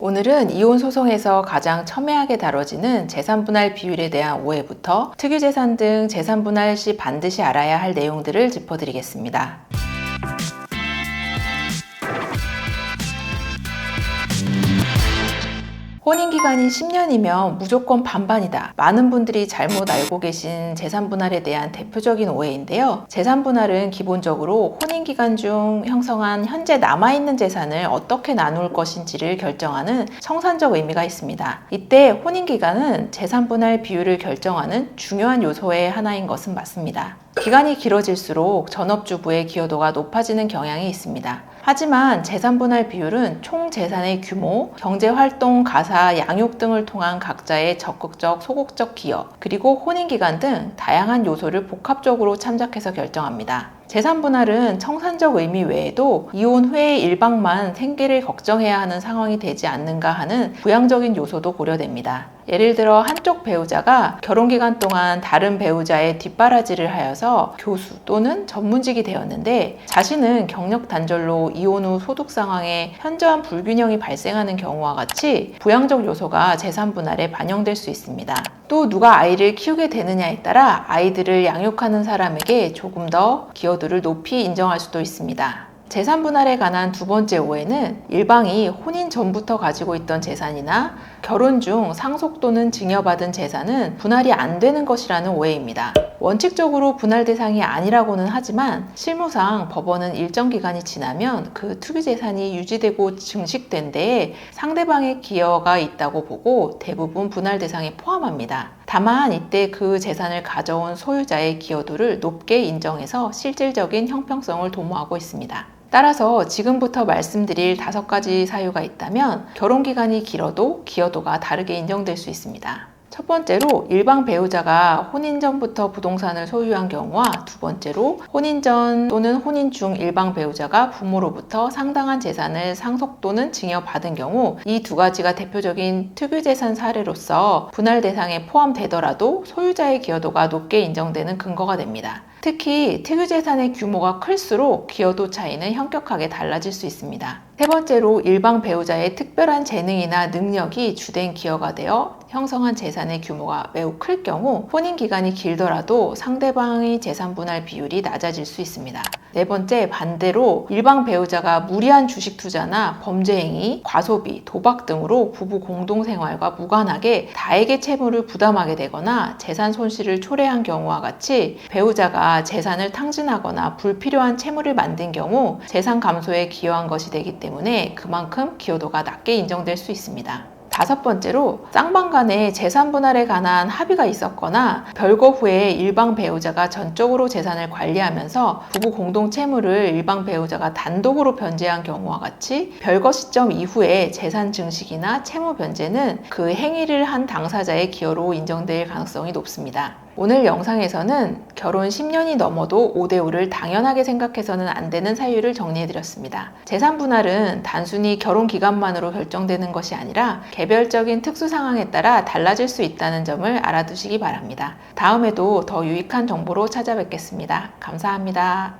오늘은 이혼 소송에서 가장 첨예하게 다뤄지는 재산분할 비율에 대한 오해부터 특유재산 등 재산분할 시 반드시 알아야 할 내용들을 짚어드리겠습니다. 혼인기간이 10년이면 무조건 반반이다. 많은 분들이 잘못 알고 계신 재산분할에 대한 대표적인 오해인데요. 재산분할은 기본적으로 혼인기간 중 형성한 현재 남아있는 재산을 어떻게 나눌 것인지를 결정하는 청산적 의미가 있습니다. 이때 혼인기간은 재산분할 비율을 결정하는 중요한 요소의 하나인 것은 맞습니다. 기간이 길어질수록 전업주부의 기여도가 높아지는 경향이 있습니다. 하지만 재산분할 비율은 총 재산의 규모, 경제활동, 가사, 양육 등을 통한 각자의 적극적, 소극적 기여, 그리고 혼인기간 등 다양한 요소를 복합적으로 참작해서 결정합니다. 재산분할은 청산적 의미 외에도 이혼 후의 일방만 생계를 걱정해야 하는 상황이 되지 않는가 하는 부양적인 요소도 고려됩니다. 예를 들어 한쪽 배우자가 결혼기간 동안 다른 배우자의 뒷바라지를 하여서 교수 또는 전문직이 되었는데 자신은 경력 단절로 이혼 후 소득 상황에 현저한 불균형이 발생하는 경우와 같이 부양적 요소가 재산분할에 반영될 수 있습니다. 또 누가 아이를 키우게 되느냐에 따라 아이들을 양육하는 사람에게 조금 더 기여도를 높이 인정할 수도 있습니다. 재산분할에 관한 두 번째 오해는 일방이 혼인 전부터 가지고 있던 재산이나 결혼 중 상속 또는 증여받은 재산은 분할이 안 되는 것이라는 오해입니다. 원칙적으로 분할 대상이 아니라고는 하지만 실무상 법원은 일정 기간이 지나면 그 투기재산이 유지되고 증식된 데에 상대방의 기여가 있다고 보고 대부분 분할 대상에 포함합니다. 다만 이때 그 재산을 가져온 소유자의 기여도를 높게 인정해서 실질적인 형평성을 도모하고 있습니다. 따라서 지금부터 말씀드릴 5가지 사유가 있다면 결혼기간이 길어도 기여도가 다르게 인정될 수 있습니다. 첫 번째로 일방 배우자가 혼인 전부터 부동산을 소유한 경우와 두 번째로 혼인 전 또는 혼인 중 일방 배우자가 부모로부터 상당한 재산을 상속 또는 증여받은 경우 이 두 가지가 대표적인 특유재산 사례로서 분할 대상에 포함되더라도 소유자의 기여도가 높게 인정되는 근거가 됩니다. 특히 특유재산의 규모가 클수록 기여도 차이는 현격하게 달라질 수 있습니다. 세 번째로 일방 배우자의 특별한 재능이나 능력이 주된 기여가 되어 형성한 재산의 규모가 매우 클 경우 혼인 기간이 길더라도 상대방의 재산 분할 비율이 낮아질 수 있습니다. 네 번째, 반대로 일방 배우자가 무리한 주식 투자나 범죄 행위, 과소비, 도박 등으로 부부 공동생활과 무관하게 다액의 채무를 부담하게 되거나 재산 손실을 초래한 경우와 같이 배우자가 재산을 탕진하거나 불필요한 채무를 만든 경우 재산 감소에 기여한 것이 되기 때문에 그만큼 기여도가 낮게 인정될 수 있습니다. 다섯 번째로 쌍방 간에 재산 분할에 관한 합의가 있었거나 별거 후에 일방 배우자가 전적으로 재산을 관리하면서 부부 공동 채무를 일방 배우자가 단독으로 변제한 경우와 같이 별거 시점 이후에 재산 증식이나 채무 변제는 그 행위를 한 당사자의 기여로 인정될 가능성이 높습니다. 오늘 영상에서는 결혼 10년이 넘어도 5대5를 당연하게 생각해서는 안 되는 사유를 정리해드렸습니다. 재산 분할은 단순히 결혼 기간만으로 결정되는 것이 아니라 개별적인 특수 상황에 따라 달라질 수 있다는 점을 알아두시기 바랍니다. 다음에도 더 유익한 정보로 찾아뵙겠습니다. 감사합니다.